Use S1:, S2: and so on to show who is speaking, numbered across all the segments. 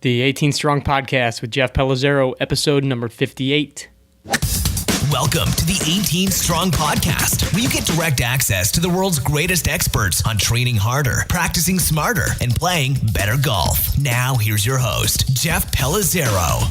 S1: The 18 Strong Podcast with Jeff Pellizzaro, episode number 58.
S2: Welcome to the 18 Strong Podcast, where you get direct access to the world's greatest experts on training harder, practicing smarter, and playing better golf. Now, here's your host, Jeff Pellizzaro.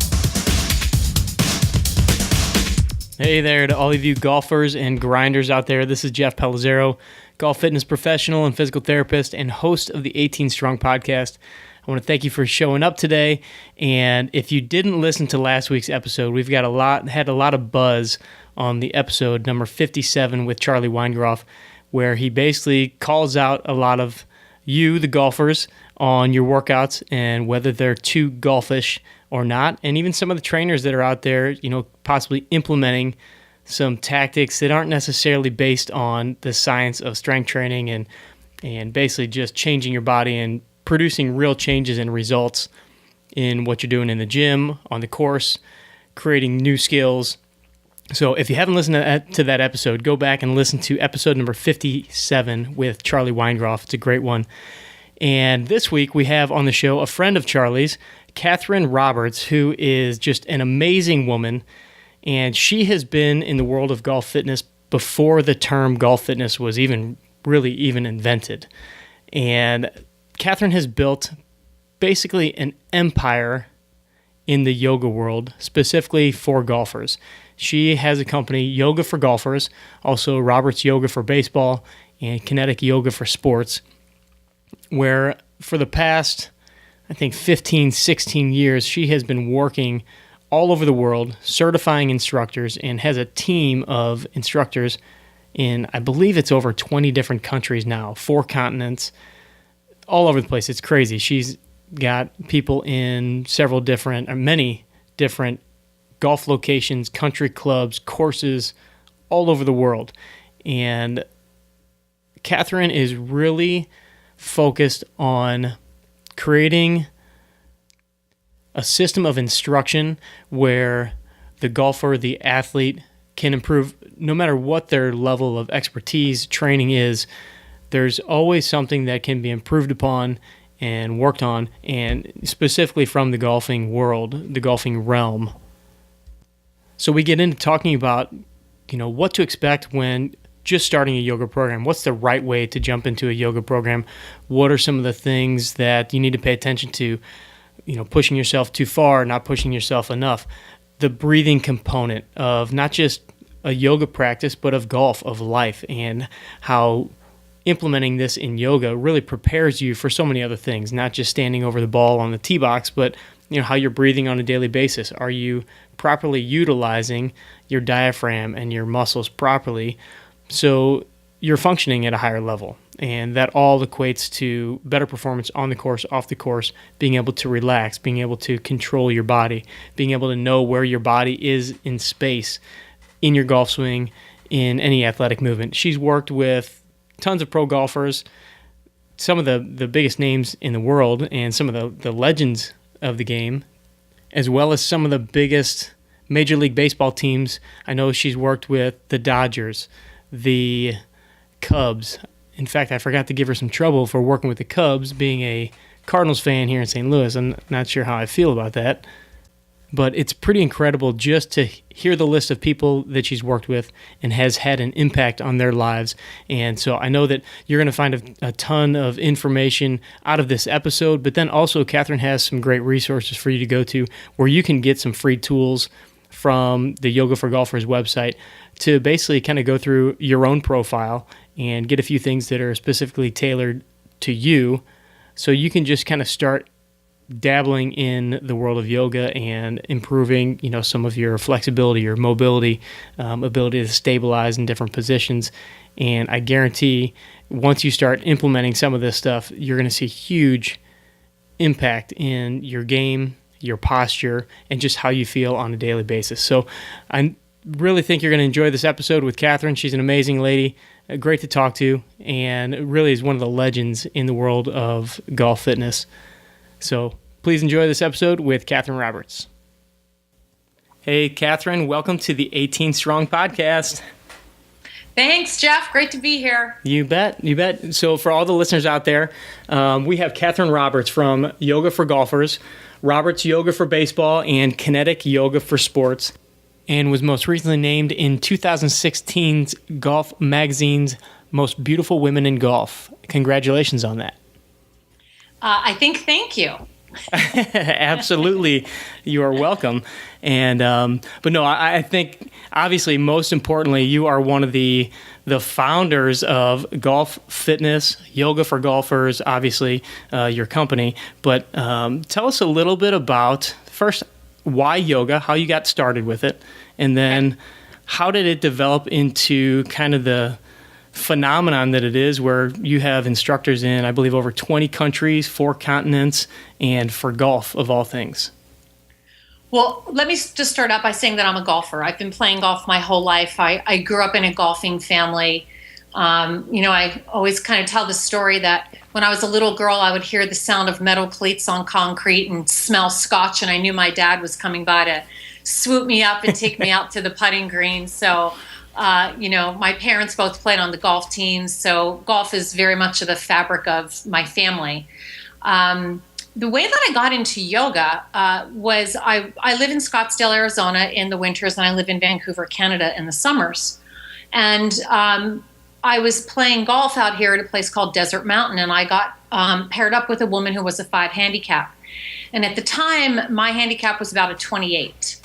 S1: Hey there to all of you golfers and grinders out there. This is Jeff Pellizzaro, golf fitness professional and physical therapist and host of the 18 Strong Podcast. I want to thank you for showing up today. And if you didn't listen to last week's episode, we've got had a lot of buzz on the episode number 57 with Charlie Weingroff, where he basically calls out a lot of you, the golfers, on your workouts and whether they're too golfish or not. And even some of the trainers that are out there, possibly implementing some tactics that aren't necessarily based on the science of strength training and basically just changing your body and producing real changes and results in what you're doing in the gym, on the course, creating new skills. So if you haven't listened to that episode, go back and listen to episode number 57 with Charlie Weingroff. It's a great one. And this week we have on the show a friend of Charlie's, Katherine Roberts, who is just an amazing woman. And she has been in the world of golf fitness before the term golf fitness was even invented. And Katherine has built basically an empire in the yoga world, specifically for golfers. She has a company, Yoga for Golfers, also Roberts Yoga for Baseball, and Kinetic Yoga for Sports, where for the past, 15, 16 years, she has been working all over the world, certifying instructors, and has a team of instructors in, I believe it's over 20 different countries now, 4 continents, all over the place. It's crazy. She's got people in many different golf locations, country clubs, courses, all over the world. And Katherine is really focused on creating a system of instruction where the golfer, the athlete, can improve no matter what their level of expertise, training is. There's always something that can be improved upon and worked on, and specifically from the golfing world, the golfing realm. So we get into talking about, what to expect when just starting a yoga program. What's the right way to jump into a yoga program? What are some of the things that you need to pay attention to? Pushing yourself too far, not pushing yourself enough. The breathing component of not just a yoga practice, but of golf, of life, and how implementing this in yoga really prepares you for so many other things, not just standing over the ball on the tee box, but how you're breathing on a daily basis. Are you properly utilizing your diaphragm and your muscles properly so you're functioning at a higher level? And that all equates to better performance on the course, off the course, being able to relax, being able to control your body, being able to know where your body is in space, in your golf swing, in any athletic movement. She's worked with tons of pro golfers, some of the biggest names in the world, and some of the legends of the game, as well as some of the biggest Major League Baseball teams. I know she's worked with the Dodgers, the Cubs. In fact, I forgot to give her some trouble for working with the Cubs, being a Cardinals fan here in St. Louis. I'm not sure how I feel about that. But it's pretty incredible just to hear the list of people that she's worked with and has had an impact on their lives. And so I know that you're going to find a ton of information out of this episode, but then also Katherine has some great resources for you to go to where you can get some free tools from the Yoga for Golfers website to basically kind of go through your own profile and get a few things that are specifically tailored to you so you can just kind of start dabbling in the world of yoga and improving, some of your flexibility, your mobility, ability to stabilize in different positions. And I guarantee once you start implementing some of this stuff, you're going to see huge impact in your game, your posture, and just how you feel on a daily basis. So I really think you're going to enjoy this episode with Katherine. She's an amazing lady, great to talk to, and really is one of the legends in the world of golf fitness. So please enjoy this episode with Katherine Roberts. Hey, Katherine, welcome to the 18 Strong Podcast.
S3: Thanks, Jeff. Great to be here.
S1: You bet. You bet. So for all the listeners out there, we have Katherine Roberts from Yoga for Golfers, Roberts Yoga for Baseball, and Kinetic Yoga for Sports, and was most recently named in 2016's Golf Magazine's Most Beautiful Women in Golf. Congratulations on that.
S3: Thank you.
S1: Absolutely. You are welcome. And but no, I think obviously most importantly, you are one of the founders of Golf Fitness, Yoga for Golfers, obviously your company. But tell us a little bit about, first, why yoga, how you got started with it, and then how did it develop into kind of the phenomenon that it is, where you have instructors in, I believe, over 20 countries, 4 continents, and for golf of all things.
S3: Well, let me just start out by saying that I'm a golfer. I've been playing golf my whole life. I grew up in a golfing family. I always kind of tell the story that when I was a little girl, I would hear the sound of metal cleats on concrete and smell scotch, and I knew my dad was coming by to swoop me up and take me out to the putting green. So my parents both played on the golf teams, so golf is very much of the fabric of my family. The way that I got into yoga was I live in Scottsdale, Arizona in the winters, and I live in Vancouver, Canada in the summers. And I was playing golf out here at a place called Desert Mountain, and I got paired up with a woman who was a 5 handicap. And at the time, my handicap was about a 28.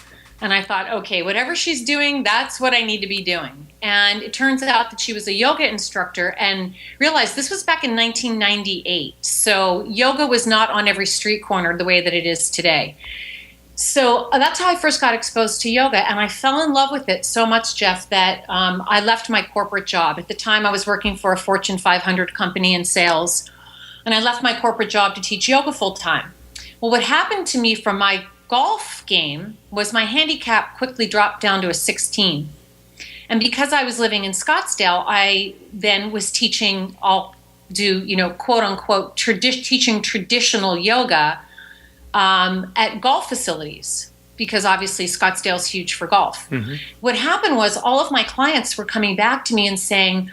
S3: And I thought, okay, whatever she's doing, that's what I need to be doing. And it turns out that she was a yoga instructor, and realized this was back in 1998. So yoga was not on every street corner the way that it is today. So that's how I first got exposed to yoga. And I fell in love with it so much, Jeff, that I left my corporate job. At the time, I was working for a Fortune 500 company in sales. And I left my corporate job to teach yoga full time. Well, what happened to me from my golf game was my handicap quickly dropped down to a 16. And because I was living in Scottsdale, I then was teaching, quote unquote, teaching traditional yoga at golf facilities, because obviously Scottsdale's huge for golf. Mm-hmm. What happened was all of my clients were coming back to me and saying,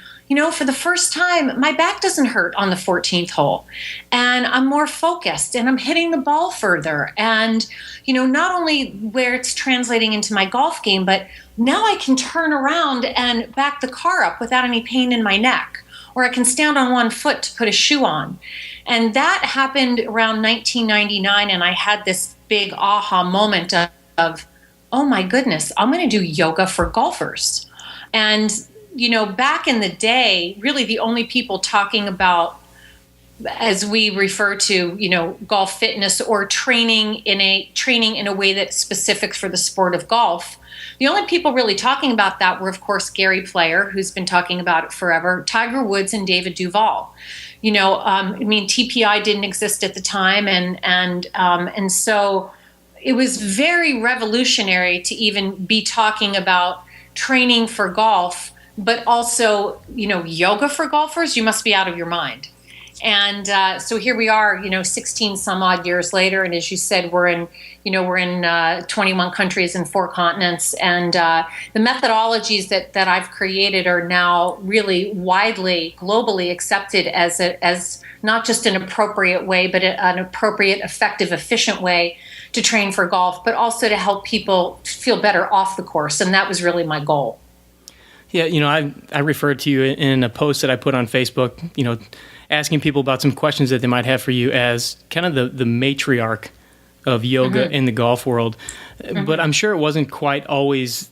S3: for the first time, my back doesn't hurt on the 14th hole, and I'm more focused, and I'm hitting the ball further. And, not only where it's translating into my golf game, but now I can turn around and back the car up without any pain in my neck, or I can stand on one foot to put a shoe on. And that happened around 1999, and I had this big aha moment of oh my goodness, I'm going to do yoga for golfers. And back in the day, really the only people talking about, as we refer to, golf fitness or training in a way that's specific for the sport of golf, the only people really talking about that were, of course, Gary Player, who's been talking about it forever, Tiger Woods, and David Duval. TPI didn't exist at the time, and so it was very revolutionary to even be talking about training for golf. But also, yoga for golfers, you must be out of your mind. And so here we are, 16 some odd years later. And as you said, we're in 21 countries and 4 continents. And the methodologies that I've created are now really widely, globally accepted as not just an appropriate way, but an appropriate, effective, efficient way to train for golf, but also to help people feel better off the course. And that was really my goal.
S1: Yeah, I referred to you in a post that I put on Facebook, asking people about some questions that they might have for you as kind of the matriarch of yoga in the golf world. Mm-hmm. But I'm sure it wasn't quite always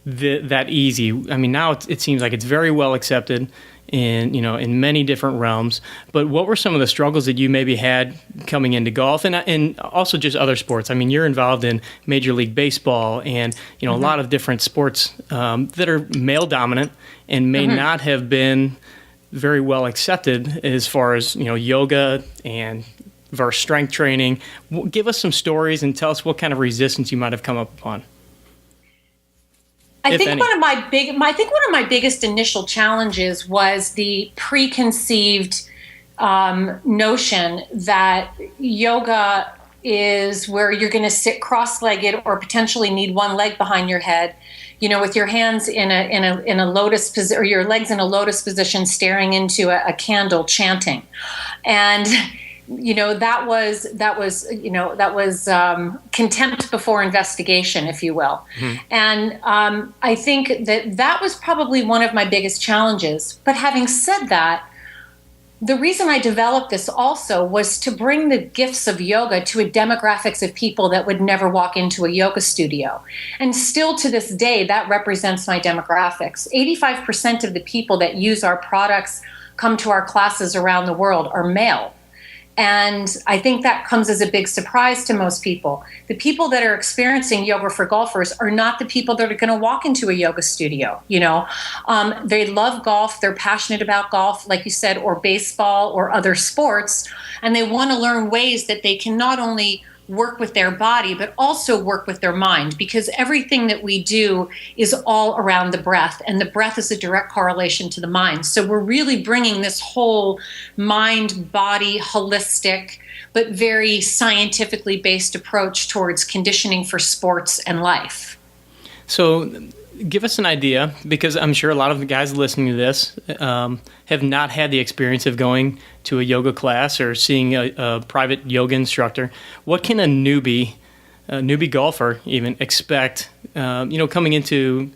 S1: that easy. I mean, now it seems like it's very well accepted in many different realms. But what were some of the struggles that you maybe had coming into golf and also just other sports? I mean, you're involved in Major League Baseball and a lot of different sports that are male dominant and may not have been very well accepted as far as yoga and versus strength training. Give us some stories and tell us what kind of resistance you might have come up upon.
S3: I think one of my biggest initial challenges was the preconceived notion that yoga is where you're going to sit cross-legged or potentially need one leg behind your head. with your hands in a lotus position, or your legs in a lotus position, staring into a candle, chanting. And that was contempt before investigation, if you will. Mm-hmm. And I think that was probably one of my biggest challenges. But having said that, the reason I developed this also was to bring the gifts of yoga to a demographics of people that would never walk into a yoga studio. And still to this day, that represents my demographics. 85% of the people that use our products, come to our classes around the world, are male. And I think that comes as a big surprise to most people. The people that are experiencing yoga for golfers are not the people that are going to walk into a yoga studio. They love golf. They're passionate about golf, like you said, or baseball or other sports. And they want to learn ways that they can not only work with their body, but also work with their mind, because everything that we do is all around the breath, and the breath is a direct correlation to the mind. So we're really bringing this whole mind, body, holistic, but very scientifically based approach towards conditioning for sports and life.
S1: So give us an idea, because I'm sure a lot of the guys listening to this have not had the experience of going to a yoga class or seeing a private yoga instructor. What can a newbie golfer even expect, coming into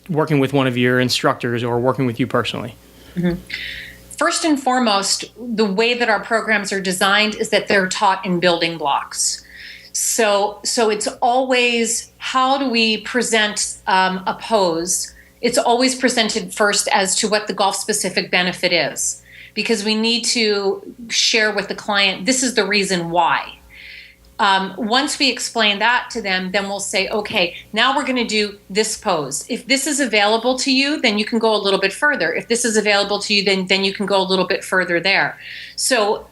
S1: working with one of your instructors or working with you personally?
S3: Mm-hmm. First and foremost, the way that our programs are designed is that they're taught in building blocks. So it's always, how do we present a pose? It's always presented first as to what the golf-specific benefit is, because we need to share with the client, this is the reason why. Once we explain that to them, then we'll say, okay, now we're going to do this pose. If this is available to you, then you can go a little bit further. If this is available to you, then you can go a little bit further there. So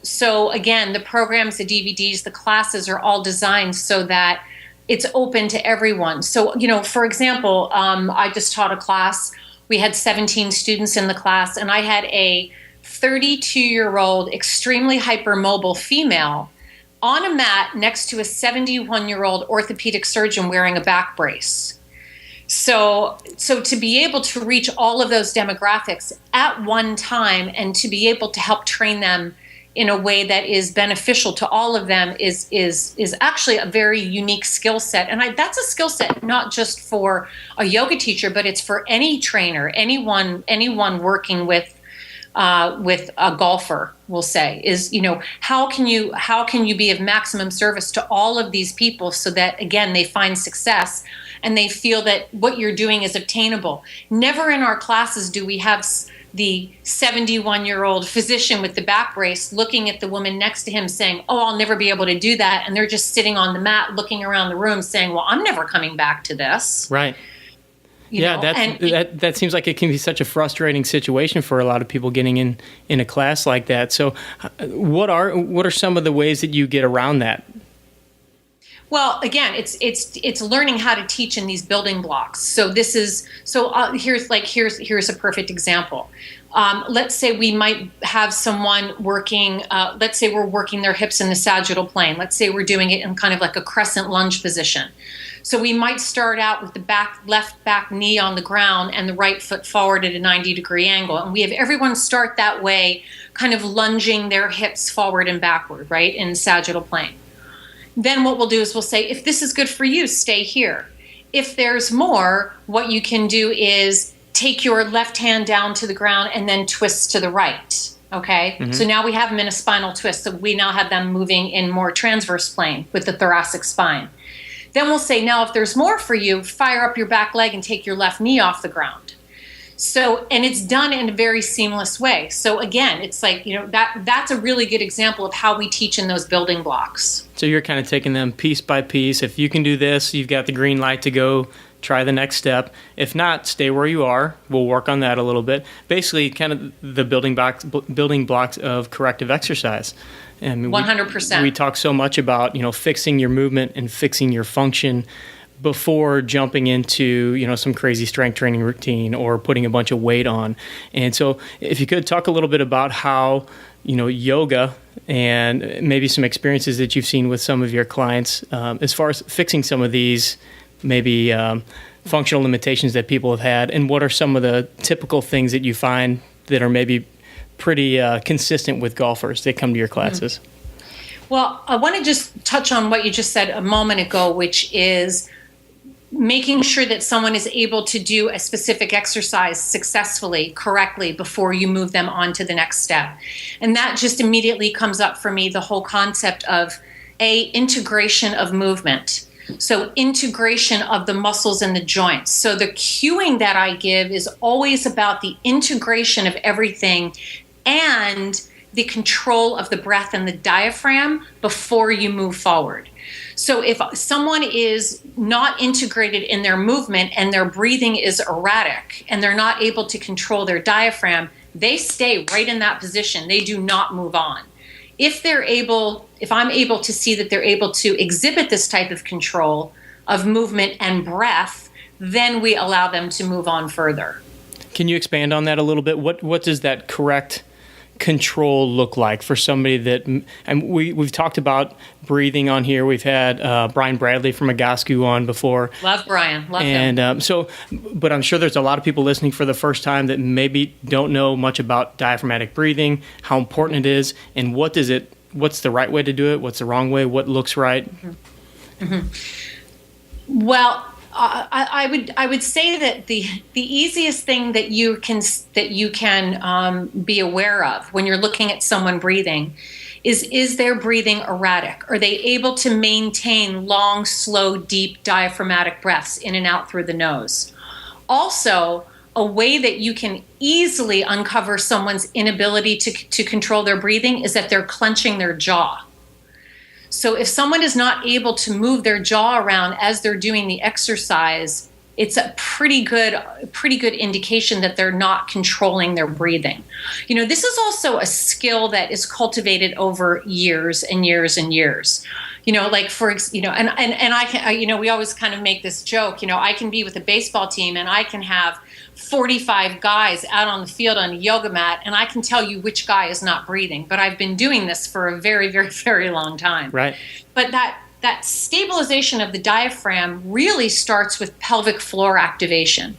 S3: again, the programs, the DVDs, the classes are all designed so that it's open to everyone. So, for example, I just taught a class. We had 17 students in the class, and I had a 32-year-old, extremely hypermobile female on a mat next to a 71-year-old orthopedic surgeon wearing a back brace. So to be able to reach all of those demographics at one time and to be able to help train them in a way that is beneficial to all of them is actually a very unique skill set. And that's a skill set not just for a yoga teacher, but it's for any trainer, anyone working with a golfer, we'll say, is, how can you be of maximum service to all of these people so that, again, they find success and they feel that what you're doing is obtainable. Never in our classes do we have the 71-year-old physician with the back brace looking at the woman next to him saying, oh, I'll never be able to do that. And they're just sitting on the mat looking around the room saying, well, I'm never coming back to this.
S1: Right. That seems like it can be such a frustrating situation for a lot of people getting in a class like that. So what are some of the ways that you get around that?
S3: Well, again, it's learning how to teach in these building blocks. So here's a perfect example. Let's say we might have someone working. Let's say we're working their hips in the sagittal plane. Let's say we're doing it in kind of like a crescent lunge position. So we might start out with the left back knee on the ground and the right foot forward at a 90-degree angle. And we have everyone start that way, kind of lunging their hips forward and backward, right, in sagittal plane. Then what we'll do is we'll say, if this is good for you, stay here. If there's more, what you can do is take your left hand down to the ground and then twist to the right. Okay? Mm-hmm. So now we have them in a spinal twist. So we now have them moving in more transverse plane with the thoracic spine. Then we'll say, now if there's more for you, fire up your back leg and take your left knee off the ground. So, and it's done in a very seamless way. So again, it's like, that's a really good example of how we teach in those building blocks.
S1: So you're kind of taking them piece by piece. If you can do this, you've got the green light to go try the next step. If not, stay where you are. We'll work on that a little bit. Basically, kind of the building blocks of corrective exercise. And
S3: 100%.
S1: We talk so much about, fixing your movement and fixing your function before jumping into, some crazy strength training routine or putting a bunch of weight on. And so if you could talk a little bit about how, yoga and maybe some experiences that you've seen with some of your clients as far as fixing some of these maybe functional limitations that people have had, and what are some of the typical things that you find that are maybe pretty consistent with golfers that come to your classes?
S3: Well, I want to just touch on what you just said a moment ago, which is making sure that someone is able to do a specific exercise successfully, correctly, before you move them on to the next step. And that just immediately comes up for me, the whole concept of integration of movement. So integration of the muscles and the joints. So the cueing that I give is always about the integration of everything and the control of the breath and the diaphragm before you move forward. So if someone is not integrated in their movement and their breathing is erratic and they're not able to control their diaphragm, they stay right in that position. They do not move on. If I'm able to see that they're able to exhibit this type of control of movement and breath, then we allow them to move on further.
S1: Can you expand on that a little bit? What does that correct control look like for somebody that, and we've talked about breathing on here. We've had Brian Bradley from Agascu on before.
S3: Love Brian, love
S1: him. And but I'm sure there's a lot of people listening for the first time that maybe don't know much about diaphragmatic breathing, how important it is, and what's the right way to do it, what's the wrong way, what looks right.
S3: Well, I would say that the easiest thing that you can be aware of when you're looking at someone breathing is their breathing erratic? Are they able to maintain long, slow, deep diaphragmatic breaths in and out through the nose? Also, a way that you can easily uncover someone's inability to control their breathing is that they're clenching their jaw. So if someone is not able to move their jaw around as they're doing the exercise, it's a pretty good indication that they're not controlling their breathing. This is also a skill that is cultivated over years and years and years. We always kind of make this joke, I can be with a baseball team and I can have 45 guys out on the field on a yoga mat, and I can tell you which guy is not breathing. But I've been doing this for a very, very, very long time.
S1: Right.
S3: But that stabilization of the diaphragm really starts with pelvic floor activation.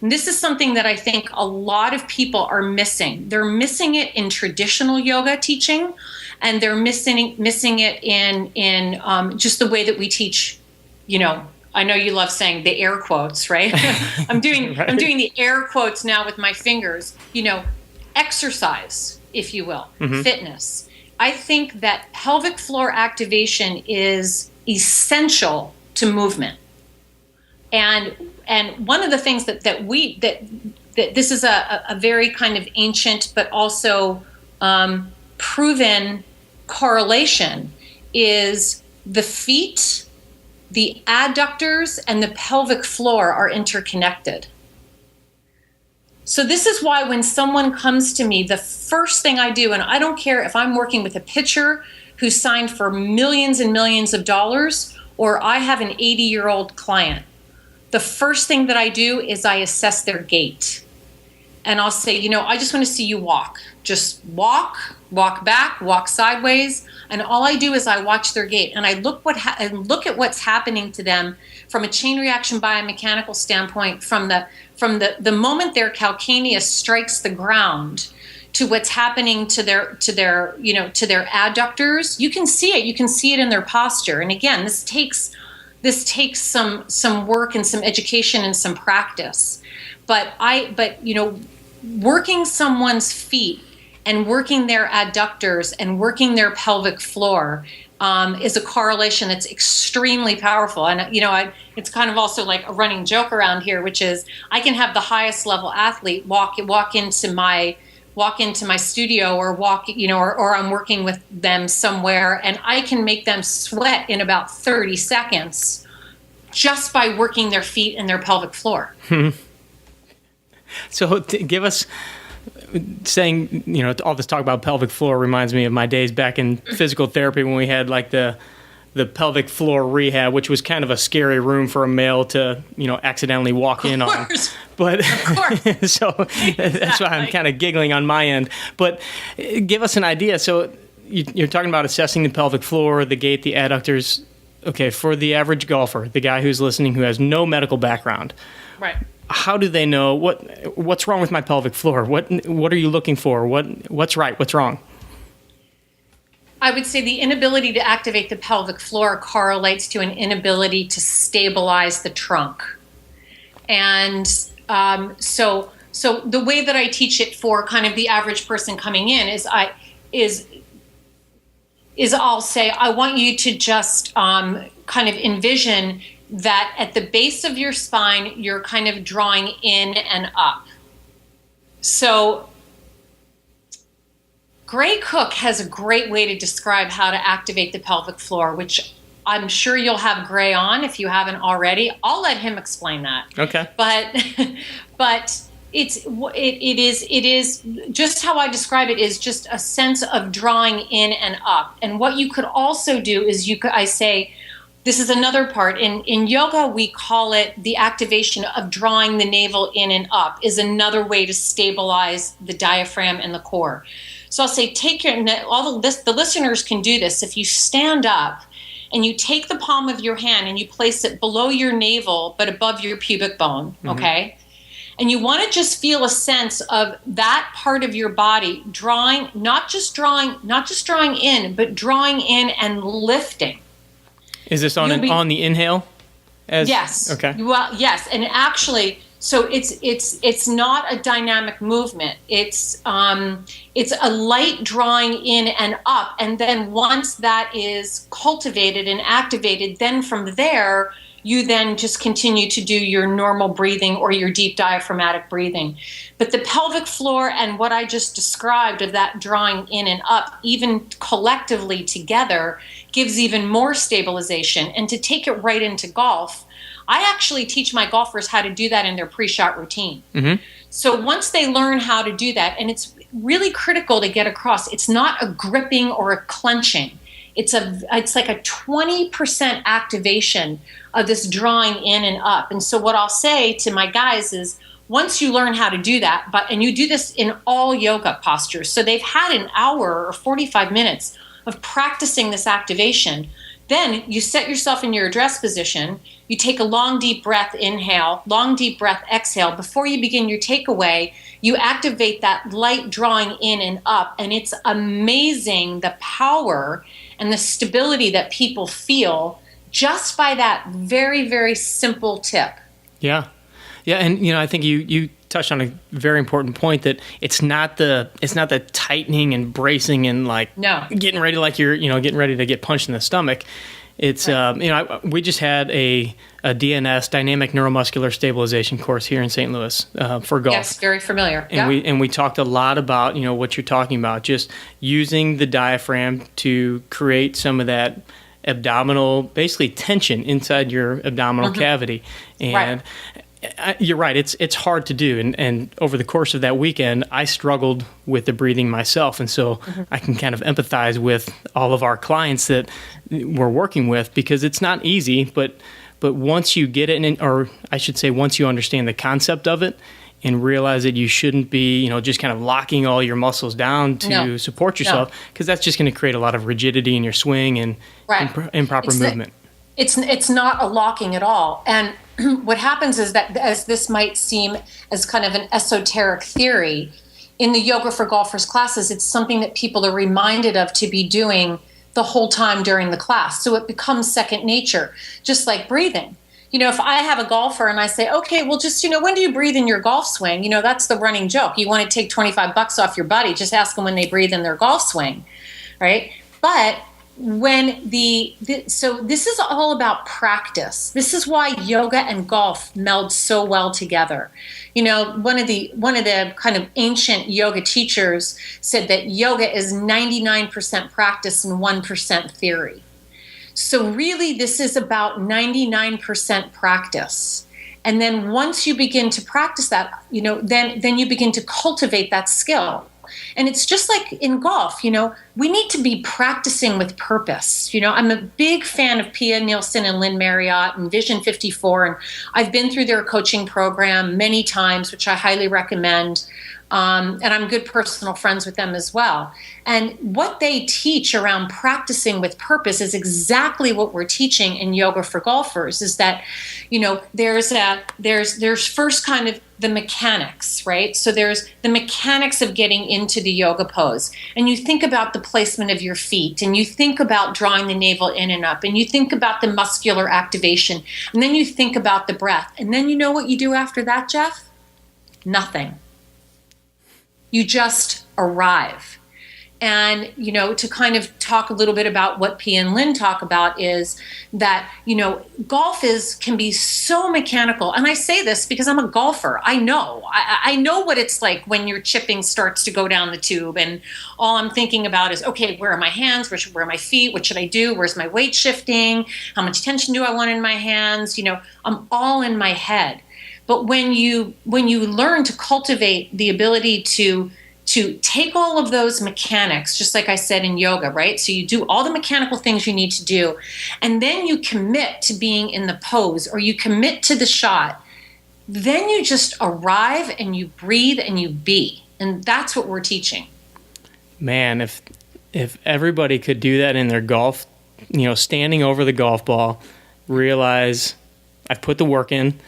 S3: And this is something that I think a lot of people are missing. They're missing it in traditional yoga teaching, and they're missing it in just the way that we teach, I know you love saying the air quotes, right? I'm doing the air quotes now with my fingers. Exercise, if you will, fitness. I think that pelvic floor activation is essential to movement. And one of the things that this is a very kind of ancient but also proven correlation is the feet, the adductors, and the pelvic floor are interconnected. So this is why when someone comes to me, the first thing I do, and I don't care if I'm working with a pitcher who signed for millions and millions of dollars, or I have an 80-year-old client, the first thing that I do is I assess their gait. And I'll say, I just want to see you walk. Just walk back, walk sideways. And all I do is I watch their gait, and I look at what's happening to them from a chain reaction biomechanical standpoint, from the moment their calcaneus strikes the ground to what's happening to their adductors. You can see it. You can see it in their posture. And again, this takes some work and some education and some practice. But working someone's feet and working their adductors and working their pelvic floor is a correlation that's extremely powerful. And it's kind of also like a running joke around here, which is I can have the highest level athlete walk into my studio or or I'm working with them somewhere, and I can make them sweat in about 30 seconds just by working their feet and their pelvic floor.
S1: So give us, saying, all this talk about pelvic floor reminds me of my days back in physical therapy when we had like the pelvic floor rehab, which was kind of a scary room for a male to, accidentally walk in on. But
S3: of course.
S1: So that's why I'm kind of giggling on my end. But give us an idea. So you're talking about assessing the pelvic floor, the gait, the adductors. okay, for the average golfer, the guy who's listening who has no medical background,
S3: Right.
S1: how do they know what's wrong with my pelvic floor? What are you looking for? What's right? What's wrong?
S3: I would say the inability to activate the pelvic floor correlates to an inability to stabilize the trunk. And so the way that I teach it for kind of the average person coming in is I'll say, I want you to just kind of envision that at the base of your spine, you're kind of drawing in and up. So Gray Cook has a great way to describe how to activate the pelvic floor, which I'm sure you'll have Gray on if you haven't already. I'll let him explain that.
S1: Okay.
S3: But it is just how I describe it is just a sense of drawing in and up. And what you could also do is I say, this is another part. In yoga, we call it the activation of drawing the navel in and up is another way to stabilize the diaphragm and the core. So I'll say, the listeners can do this. If you stand up and you take the palm of your hand and you place it below your navel, but above your pubic bone, okay? And you want to just feel a sense of that part of your body drawing, not just drawing in, but drawing in and lifting.
S1: Is this on the inhale?
S3: Yes.
S1: Okay.
S3: Well, yes, and actually, so it's not a dynamic movement. It's a light drawing in and up, and then once that is cultivated and activated, then from there you then just continue to do your normal breathing or your deep diaphragmatic breathing. But the pelvic floor and what I just described of that drawing in and up, even collectively together, gives even more stabilization. And to take it right into golf, I actually teach my golfers how to do that in their pre-shot routine. Mm-hmm. So once they learn how to do that, and it's really critical to get across, it's not a gripping or a clenching. It's like a 20% activation of this drawing in and up. And so what I'll say to my guys is, once you learn how to do that, and you do this in all yoga postures, so they've had an hour or 45 minutes of practicing this activation, then you set yourself in your address position, you take a long deep breath, inhale, long deep breath, exhale. Before you begin your takeaway, you activate that light drawing in and up, and it's amazing the power and the stability that people feel just by that very, very simple tip.
S1: Yeah. Yeah, and I think you touched on a very important point that it's not the tightening and bracing and getting ready like you're getting ready to get punched in the stomach. It's right. We just had a DNS, dynamic neuromuscular stabilization course here in St. Louis for golf.
S3: Yes, very familiar.
S1: And we talked a lot about what you're talking about, just using the diaphragm to create some of that abdominal, basically tension inside your abdominal cavity. And you're right, it's hard to do. And over the course of that weekend, I struggled with the breathing myself. And so I can kind of empathize with all of our clients that we're working with, because it's not easy, but once you get it, or I should say, once you understand the concept of it and realize that you shouldn't be, just kind of locking all your muscles down to support yourself, because that's just going to create a lot of rigidity in your swing and improper movement.
S3: It's not a locking at all. And what happens is that, as this might seem as kind of an esoteric theory, in the Yoga for Golfers classes, it's something that people are reminded of to be doing the whole time during the class. So it becomes second nature, just like breathing. If I have a golfer and I say, okay, well, just, when do you breathe in your golf swing? That's the running joke. You want to take $25 off your buddy, just ask them when they breathe in their golf swing, right? But when so this is all about practice. This is why yoga and golf meld so well together. One of the kind of ancient yoga teachers said that yoga is 99% practice and 1% theory. So really, this is about 99% practice. And then once you begin to practice that, then you begin to cultivate that skill. And it's just like in golf, we need to be practicing with purpose. I'm a big fan of Pia Nielsen and Lynn Marriott and Vision 54. And I've been through their coaching program many times, which I highly recommend. And I'm good personal friends with them as well. And what they teach around practicing with purpose is exactly what we're teaching in yoga for golfers, is that, there's first kind of the mechanics, right? So there's the mechanics of getting into the yoga pose. And you think about the placement of your feet, and you think about drawing the navel in and up, and you think about the muscular activation, and then you think about the breath. And then you know what you do after that, Jeff? Nothing. You just arrive. And, to kind of talk a little bit about what P and Lynn talk about is that, golf can be so mechanical. And I say this because I'm a golfer. I know. I know what it's like when your chipping starts to go down the tube. And all I'm thinking about is, okay, where are my hands? Where are my feet? What should I do? Where's my weight shifting? How much tension do I want in my hands? I'm all in my head. But when you learn to cultivate the ability to take all of those mechanics, just like I said in yoga, right? So you do all the mechanical things you need to do, and then you commit to being in the pose, or you commit to the shot, then you just arrive and you breathe and you be. And that's what we're teaching.
S1: Man, if everybody could do that in their golf, standing over the golf ball, realize I've put the work in,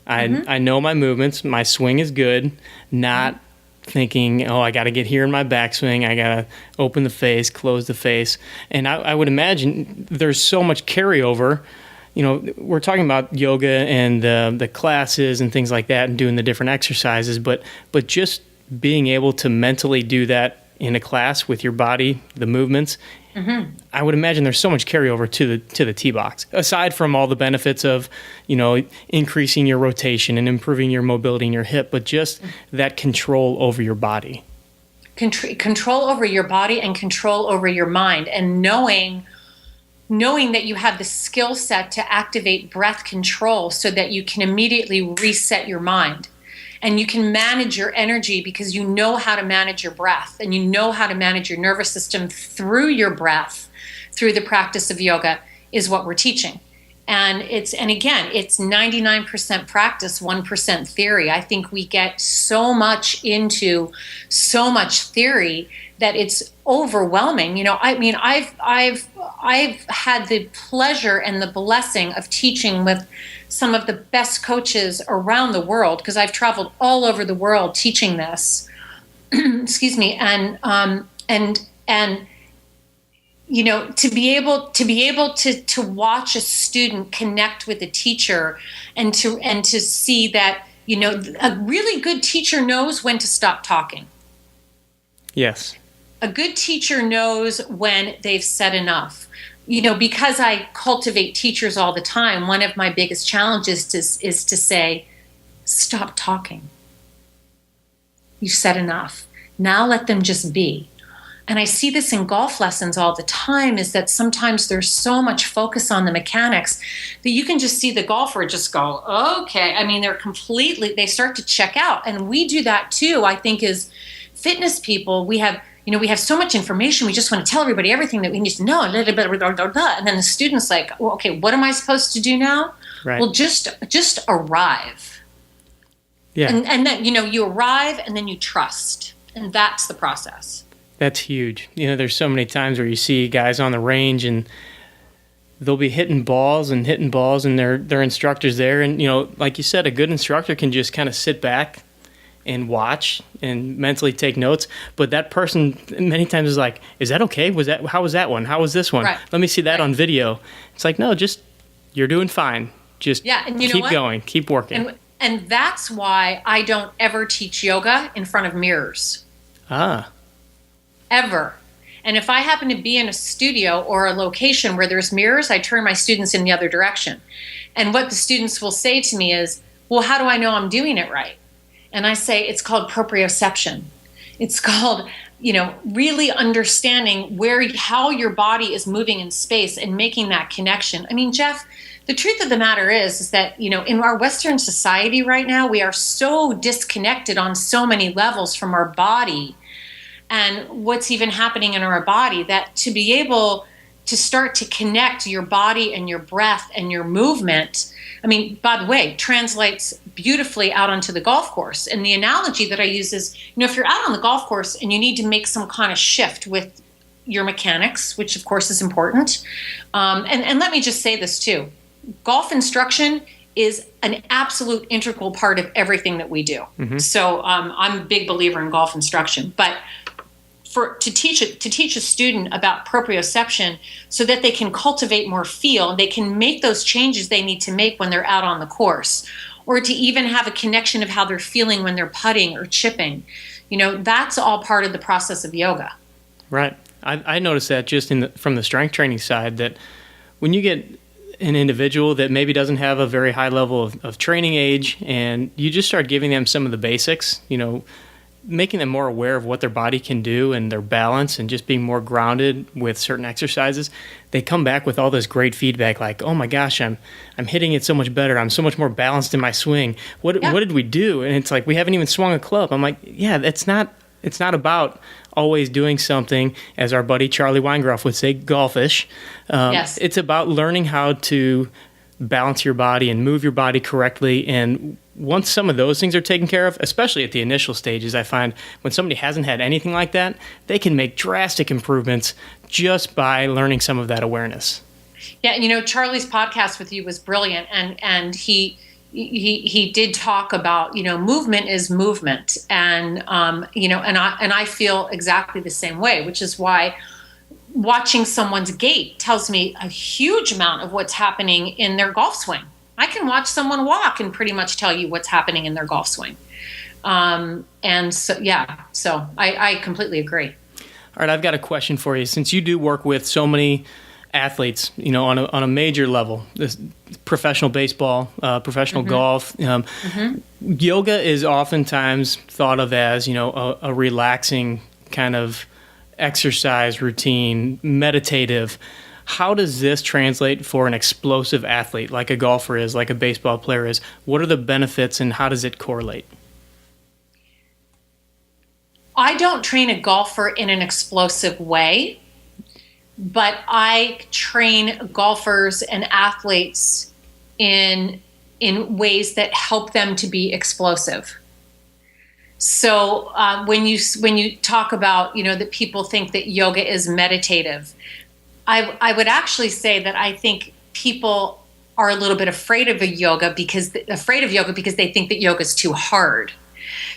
S1: I know my movements, my swing is good, not thinking, I got to get here in my backswing, I got to open the face, close the face. And I would imagine there's so much carryover. We're talking about yoga and the classes and things like that and doing the different exercises, but just being able to mentally do that in a class with your body, the movements, I would imagine there's so much carryover to the tee box, aside from all the benefits of, increasing your rotation and improving your mobility in your hip, but just that control over your body.
S3: Control over your body and control over your mind, and knowing that you have the skill set to activate breath control so that you can immediately reset your mind. And you can manage your energy because you know how to manage your breath, and you know how to manage your nervous system through your breath, through the practice of yoga, is what we're teaching. And again, it's 99% practice, 1% theory. I think we get so much into so much theory that it's overwhelming. I've had the pleasure and the blessing of teaching with some of the best coaches around the world, because I've traveled all over the world teaching this. Excuse me. And to be able to watch a student connect with a teacher, and to see that, a really good teacher knows when to stop talking.
S1: Yes.
S3: A good teacher knows when they've said enough. Because I cultivate teachers all the time, one of my biggest challenges is to say, stop talking. You've said enough. Now let them just be. And I see this in golf lessons all the time, is that sometimes there's so much focus on the mechanics that you can just see the golfer just go, okay. They start to check out. And we do that too, I think, as fitness people. We have so much information. We just want to tell everybody everything that we need to know. And then the student's like, well, okay, what am I supposed to do now?
S1: Right.
S3: Well, just arrive.
S1: Yeah.
S3: And then, you arrive, and then you trust. And that's the process. That's
S1: huge. There's so many times where you see guys on the range and they'll be hitting balls and their instructor's there. And, like you said, a good instructor can just kind of sit back and watch and mentally take notes. But that person many times is like, is that okay? How was that one? How was this one?
S3: Right.
S1: Let me see that on video. It's like, no, just, you're doing fine. Just keep going, keep working.
S3: And that's why I don't ever teach yoga in front of mirrors. Ever. And if I happen to be in a studio or a location where there's mirrors, I turn my students in the other direction. And what the students will say to me is, well, how do I know I'm doing it right? And I say, it's called proprioception. It's called, really understanding how your body is moving in space and making that connection. Jeff, the truth of the matter is that, in our Western society right now, we are so disconnected on so many levels from our body and what's even happening in our body, that to be able to start to connect your body and your breath and your movement, I mean, by the way, translates beautifully out onto the golf course. And the analogy that I use is, if you're out on the golf course and you need to make some kind of shift with your mechanics, which of course is important. And let me just say this too. Golf instruction is an absolute integral part of everything that we do. Mm-hmm. So I'm a big believer in golf instruction, but to teach a student about proprioception so that they can cultivate more feel and they can make those changes they need to make when they're out on the course, or to even have a connection of how they're feeling when they're putting or chipping. That's all part of the process of yoga.
S1: Right. I noticed that just from the strength training side, that when you get an individual that maybe doesn't have a very high level of training age, and you just start giving them some of the basics, making them more aware of what their body can do and their balance, and just being more grounded with certain exercises, they come back with all this great feedback like, oh my gosh, I'm hitting it so much better. I'm so much more balanced in my swing. What did we do? And it's like, we haven't even swung a club. I'm like, yeah, it's not about always doing something, as our buddy Charlie Weingroff would say, golfish.
S3: Yes.
S1: It's about learning how to balance your body and move your body correctly. And once some of those things are taken care of, especially at the initial stages, I find when somebody hasn't had anything like that, they can make drastic improvements just by learning some of that awareness.
S3: Yeah, Charlie's podcast with you was brilliant, and he did talk about, movement is movement, and and I feel exactly the same way, which is why watching someone's gait tells me a huge amount of what's happening in their golf swing. I can watch someone walk and pretty much tell you what's happening in their golf swing. And so, I completely agree.
S1: All right, I've got a question for you. Since you do work with so many athletes, on a major level, this professional baseball, professional
S3: mm-hmm.
S1: golf, yoga is oftentimes thought of as, a relaxing kind of exercise routine, meditative. How does this translate for an explosive athlete like a golfer is, like a baseball player is? What are the benefits and how does it correlate?
S3: I don't train a golfer in an explosive way, but I train golfers and athletes in ways that help them to be explosive. So when you talk about, that people think that yoga is meditative, I would actually say that I think people are a little bit afraid of yoga because they think that yoga is too hard.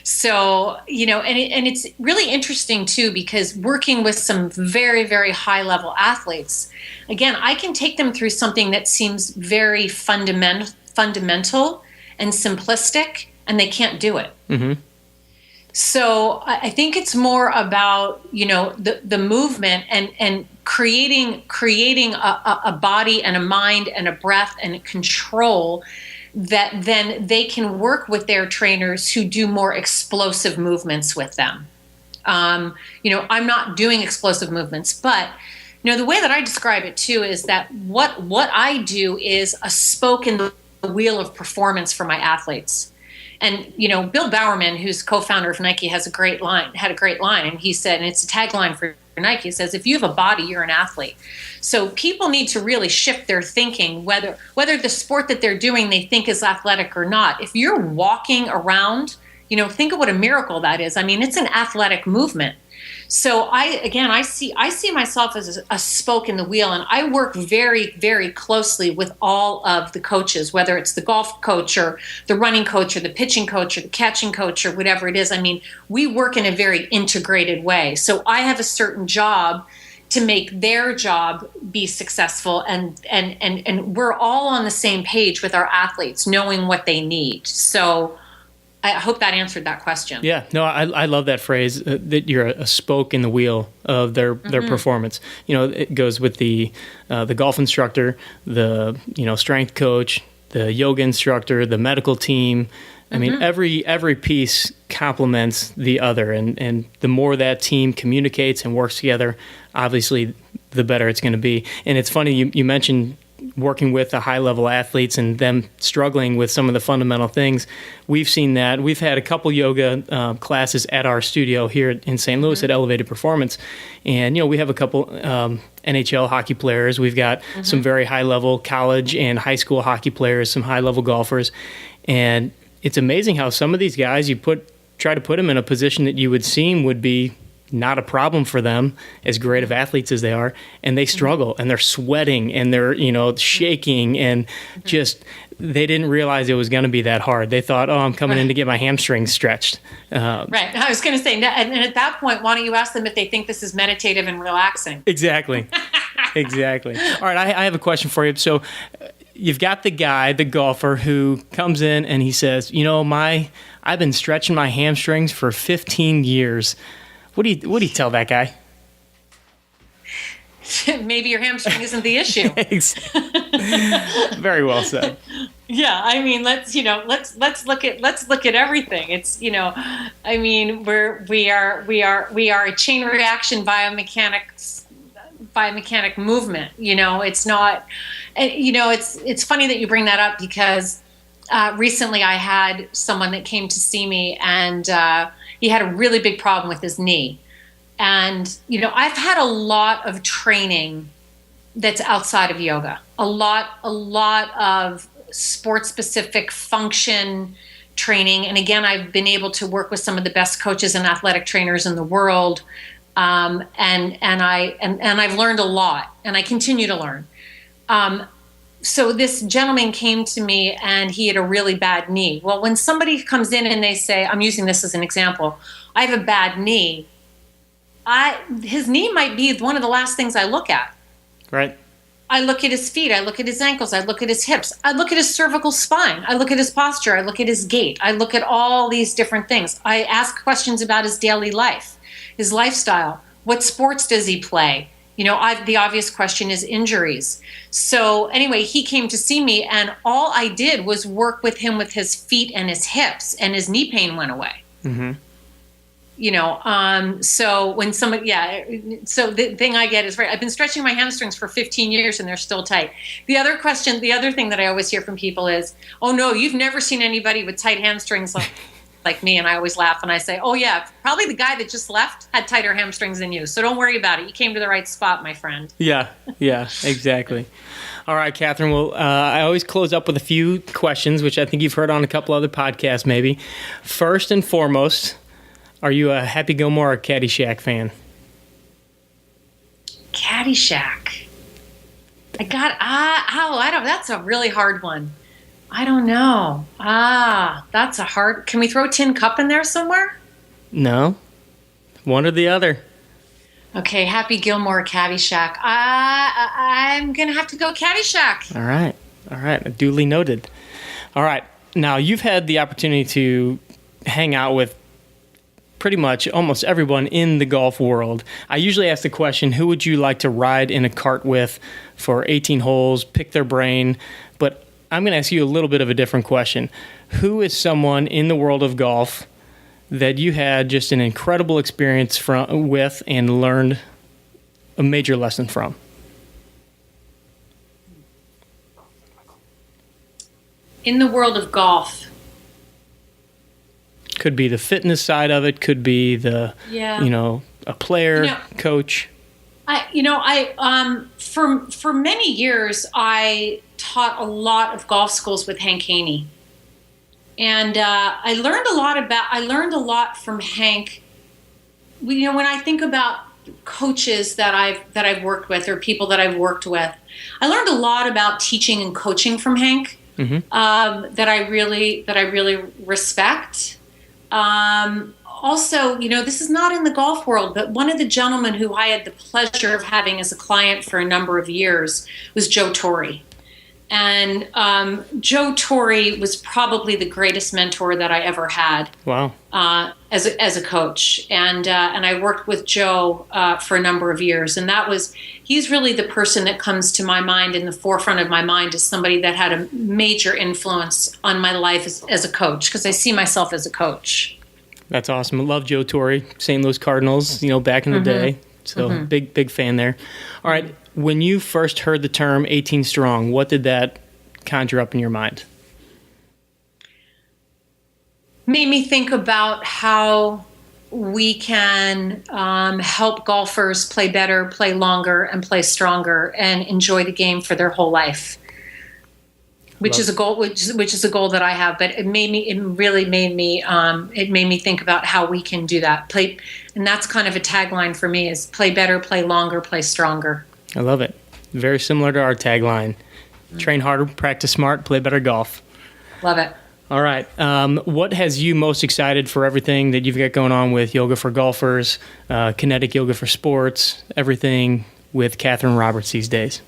S3: So, and it's really interesting too, because working with some very, very high level athletes, again, I can take them through something that seems very fundamental and simplistic, and they can't do it. Mm-hmm. So I think it's more about, the movement and creating a body and a mind and a breath and a control that then they can work with their trainers who do more explosive movements with them. I'm not doing explosive movements, but the way that I describe it too is that what I do is a spoke in the wheel of performance for my athletes. And, Bill Bowerman, who's co-founder of Nike, had a great line, and he said, and it's a tagline for Nike, it says, if you have a body, you're an athlete. So people need to really shift their thinking, whether the sport that they're doing they think is athletic or not. If you're walking around, think of what a miracle that is. I mean, it's an athletic movement. So I see myself as a spoke in the wheel, and I work very, very closely with all of the coaches, whether it's the golf coach or the running coach or the pitching coach or the catching coach or whatever it is. I mean, we work in a very integrated way. So I have a certain job to make their job be successful, and we're all on the same page with our athletes, knowing what they need. So I hope that answered that question.
S1: Yeah, no, I love that phrase, that you're a spoke in the wheel of their performance. It goes with the golf instructor, the strength coach, the yoga instructor, the medical team. I mean, every piece complements the other, and the more that team communicates and works together, obviously, the better it's going to be. And it's funny you mentioned working with the high-level athletes and them struggling with some of the fundamental things. We've seen that. We've had a couple yoga classes at our studio here in St. Louis at Elevated Performance. And, we have a couple NHL hockey players. We've got some very high-level college and high school hockey players, some high-level golfers. And it's amazing how some of these guys, try to put them in a position that you would seem would be not a problem for them, as great of athletes as they are, and they struggle and they're sweating and they're shaking and just they didn't realize it was going to be that hard. They thought, oh, I'm coming in to get my hamstrings stretched.
S3: Right. I was going to say, and at that point, why don't you ask them if they think this is meditative and relaxing?
S1: Exactly. Exactly. All right, I have a question for you. So you've got the guy, the golfer, who comes in and he says, I've been stretching my hamstrings for 15 years. What do you tell that guy?
S3: Maybe your hamstring isn't the issue.
S1: Very well said.
S3: Yeah, I mean, let's look at everything. It's we are a chain reaction biomechanic movement. It's not. It's funny that you bring that up because recently I had someone that came to see me and. He had a really big problem with his knee. And, I've had a lot of training that's outside of yoga. A lot of sport-specific function training. And again, I've been able to work with some of the best coaches and athletic trainers in the world. And I've learned a lot, and I continue to learn. So this gentleman came to me and he had a really bad knee. Well, when somebody comes in and they say, I'm using this as an example, I have a bad knee, his knee might be one of the last things I look at.
S1: Right.
S3: I look at his feet, I look at his ankles, I look at his hips, I look at his cervical spine, I look at his posture, I look at his gait, I look at all these different things. I ask questions about his daily life, his lifestyle. What sports does he play? The obvious question is injuries. So anyway, he came to see me and all I did was work with him with his feet and his hips and his knee pain went away. Mm-hmm. So when somebody, so the thing I get is, right, I've been stretching my hamstrings for 15 years and they're still tight. The other thing that I always hear from people is, oh no, you've never seen anybody with tight hamstrings like me. And I always laugh and I say, oh yeah, probably the guy that just left had tighter hamstrings than you. So don't worry about it. You came to the right spot, my friend. Yeah,
S1: exactly. All right, Katherine. Well, I always close up with a few questions, which I think you've heard on a couple other podcasts maybe. First and foremost, are you a Happy Gilmore or Caddyshack fan?
S3: Caddyshack. That's a really hard one. I don't know. That's a hard. Can we throw Tin Cup in there somewhere?
S1: No. One or the other.
S3: Okay, Happy Gilmore, Caddyshack. I'm going to have to go Caddyshack.
S1: All right. Duly noted. All right. Now, you've had the opportunity to hang out with pretty much almost everyone in the golf world. I usually ask the question, who would you like to ride in a cart with for 18 holes, pick their brain, but I'm going to ask you a little bit of a different question. Who is someone in the world of golf that you had just an incredible experience with and learned a major lesson from?
S3: In the world of golf.
S1: Could be the fitness side of it, could be the, a player, coach.
S3: For many years, I taught a lot of golf schools with Hank Haney. And I learned a lot from Hank. When I think about coaches that I've worked with or people that I've worked with, I learned a lot about teaching and coaching from Hank. That I really respect. Also, this is not in the golf world, but one of the gentlemen who I had the pleasure of having as a client for a number of years was Joe Torre. And Joe Torre was probably the greatest mentor that I ever had. Wow. As a coach, and I worked with Joe for a number of years, and he's really the person that comes to my mind, in the forefront of my mind, as somebody that had a major influence on my life as a coach, because I see myself as a coach.
S1: That's awesome. I love Joe Torre, St. Louis Cardinals, back in the day. So big fan there. All right. When you first heard the term 18 strong, what did that conjure up in your mind?
S3: Made me think about how we can help golfers play better, play longer, and play stronger, and enjoy the game for their whole life. Which is a goal that I have, but it really made me think about how we can do that. And that's kind of a tagline for me: is play better, play longer, play stronger.
S1: I love it. Very similar to our tagline: train harder, practice smart, play better golf.
S3: Love it.
S1: All right. What has you most excited for everything that you've got going on with Yoga for Golfers, Kinetic Yoga for Sports, everything with Katherine Roberts these days?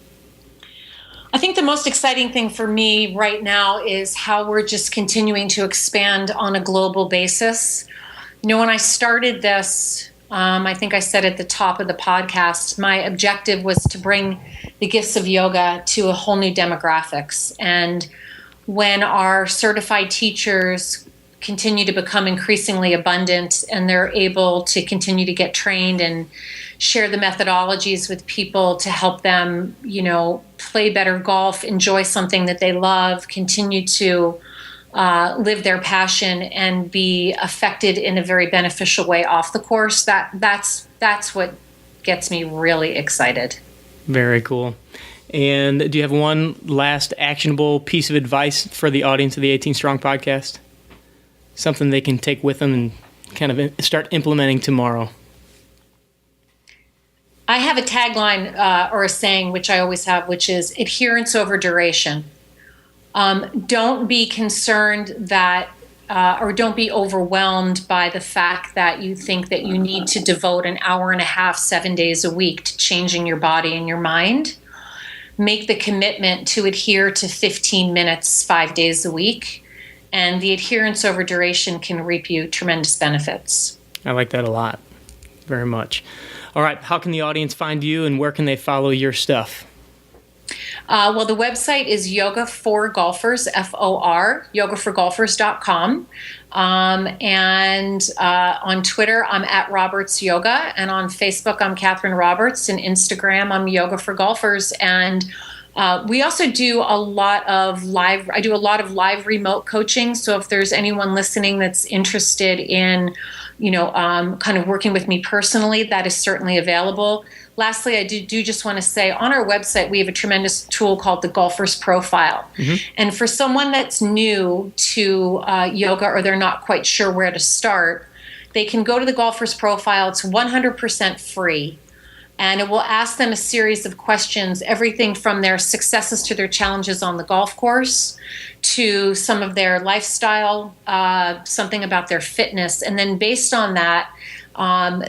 S3: I think the most exciting thing for me right now is how we're just continuing to expand on a global basis. When I started this, I think I said at the top of the podcast, my objective was to bring the gifts of yoga to a whole new demographics. And when our certified teachers continue to become increasingly abundant and they're able to continue to get trained and share the methodologies with people to help them, play better golf, enjoy something that they love, continue to live their passion and be affected in a very beneficial way off the course, that's what gets me really excited.
S1: Very cool. And do you have one last actionable piece of advice for the audience of the 18 Strong podcast? Something they can take with them and kind of start implementing tomorrow?
S3: I have a tagline or a saying, which I always have, which is adherence over duration. Don't be concerned that or don't be overwhelmed by the fact that you think that you need to devote an hour and a half, 7 days a week to changing your body and your mind. Make the commitment to adhere to 15 minutes, 5 days a week, and the adherence over duration can reap you tremendous benefits.
S1: I like that a lot, very much. All right, how can the audience find you and where can they follow your stuff?
S3: Well, the website is Yoga for Golfers, FOR, yogaforgolfers.com. And on Twitter, I'm at Roberts Yoga. And on Facebook, I'm Katherine Roberts. And Instagram, I'm Yoga for Golfers. And we also do a lot of live remote coaching. So if there's anyone listening that's interested in, kind of working with me personally, that is certainly available. Lastly, I do just want to say on our website, we have a tremendous tool called the Golfer's Profile. Mm-hmm. And for someone that's new to yoga or they're not quite sure where to start, they can go to the Golfer's Profile. It's 100% free. And it will ask them a series of questions, everything from their successes to their challenges on the golf course, to some of their lifestyle, something about their fitness. And then based on that,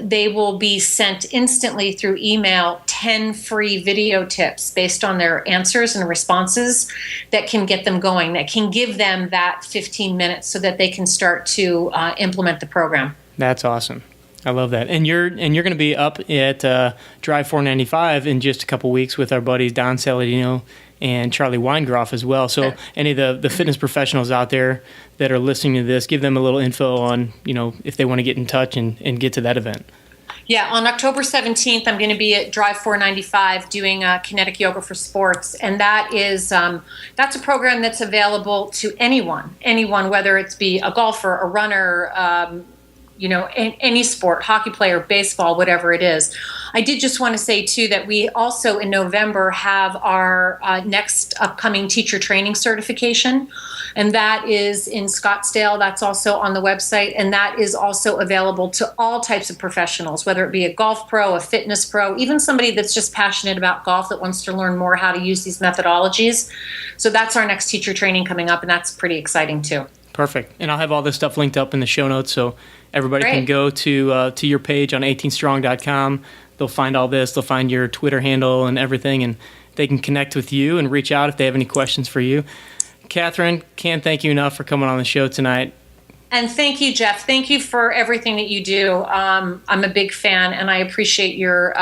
S3: they will be sent instantly through email 10 free video tips based on their answers and responses that can get them going, that can give them that 15 minutes so that they can start to implement the program.
S1: That's awesome. I love that. And you're going to be up at Drive 495 in just a couple weeks with our buddies Don Saladino and Charlie Weingroff as well. So any of the fitness professionals out there that are listening to this, give them a little info on, if they want to get in touch and get to that event.
S3: Yeah, on October 17th, I'm going to be at Drive 495 doing Kinetic Yoga for Sports. And that is that's a program that's available to anyone, whether it's be a golfer, a runner, any sport, hockey player, baseball, whatever it is. I did just want to say, too, that we also in November have our next upcoming teacher training certification, and that is in Scottsdale. That's also on the website, and that is also available to all types of professionals, whether it be a golf pro, a fitness pro, even somebody that's just passionate about golf that wants to learn more how to use these methodologies. So that's our next teacher training coming up, and that's pretty exciting, too.
S1: Perfect. And I'll have all this stuff linked up in the show notes, so everybody can go to your page on 18strong.com. They'll find all this. They'll find your Twitter handle and everything, and they can connect with you and reach out if they have any questions for you. Katherine, can't thank you enough for coming on the show tonight.
S3: And thank you, Jeff. Thank you for everything that you do. I'm a big fan, and I appreciate your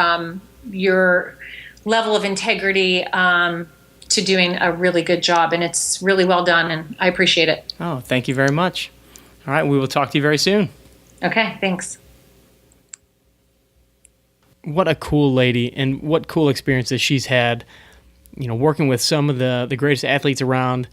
S3: level of integrity to doing a really good job, and it's really well done, and I appreciate it.
S1: Oh, thank you very much. All right, we will talk to you very soon.
S3: Okay, thanks.
S1: what a cool lady and what cool experiences she's had, working with some of the greatest athletes around,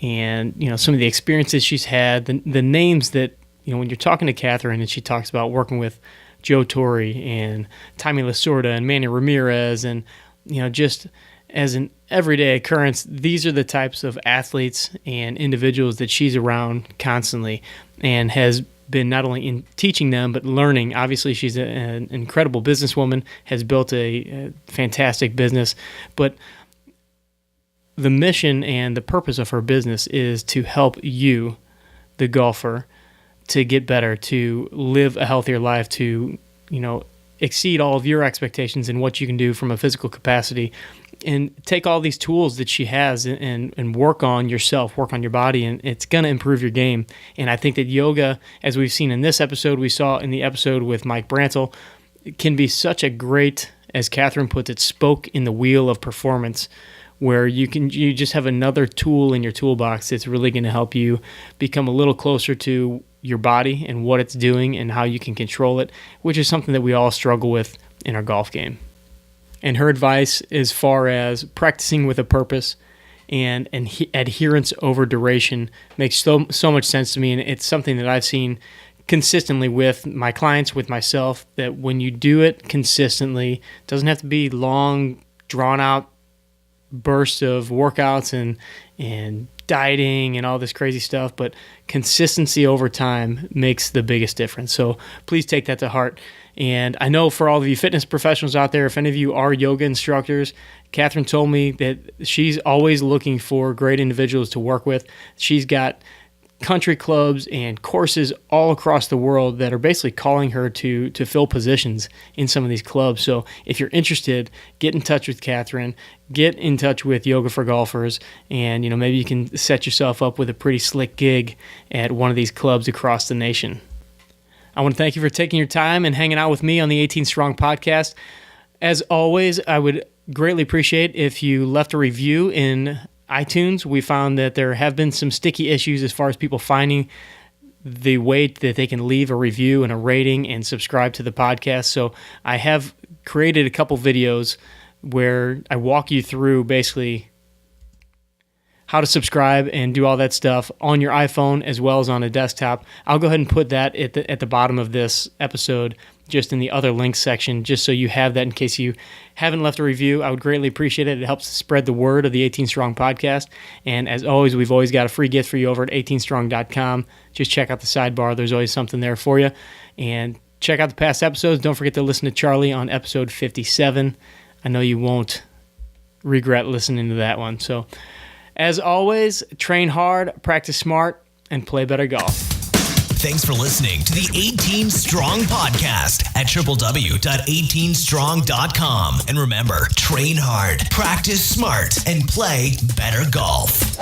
S1: and, some of the experiences she's had, the names that, when you're talking to Katherine and she talks about working with Joe Torre and Tommy Lasorda and Manny Ramirez, and, just as an everyday occurrence, these are the types of athletes and individuals that she's around constantly and has been not only in teaching them, but learning. Obviously, she's an incredible businesswoman, has built a fantastic business, but the mission and the purpose of her business is to help you, the golfer, to get better, to live a healthier life, to, exceed all of your expectations and what you can do from a physical capacity, and take all these tools that she has and work on yourself, work on your body, and it's going to improve your game. And I think that yoga, as we've seen in this episode, we saw in the episode with Mike Brantle, can be such a great, as Katherine puts it, spoke in the wheel of performance, where you just have another tool in your toolbox that's really going to help you become a little closer to your body and what it's doing and how you can control it, which is something that we all struggle with in our golf game. And her advice as far as practicing with a purpose and adherence over duration makes so much sense to me, and it's something that I've seen consistently with my clients, with myself, that when you do it consistently, it doesn't have to be long, drawn-out bursts of workouts and dieting and all this crazy stuff, but consistency over time makes the biggest difference. So please take that to heart. And I know for all of you fitness professionals out there, if any of you are yoga instructors, Katherine told me that she's always looking for great individuals to work with. She's got country clubs and courses all across the world that are basically calling her to fill positions in some of these clubs. So if you're interested, get in touch with Katherine, get in touch with Yoga for Golfers, and maybe you can set yourself up with a pretty slick gig at one of these clubs across the nation. I want to thank you for taking your time and hanging out with me on the 18 Strong podcast. As always, I would greatly appreciate if you left a review in iTunes. We found that there have been some sticky issues as far as people finding the way that they can leave a review and a rating and subscribe to the podcast. So I have created a couple videos where I walk you through basically how to subscribe and do all that stuff on your iPhone as well as on a desktop. I'll go ahead and put that at the bottom of this episode, just in the other links section, just so you have that in case you haven't left a review. I would greatly appreciate it. It helps spread the word of the 18 Strong podcast. And as always, we've always got a free gift for you over at 18strong.com. Just check out the sidebar. There's always something there for you. And check out the past episodes. Don't forget to listen to Charlie on episode 57. I know you won't regret listening to that one. So, as always, train hard, practice smart, and play better golf.
S2: Thanks for listening to the 18 Strong podcast at www.18strong.com. And remember, train hard, practice smart, and play better golf.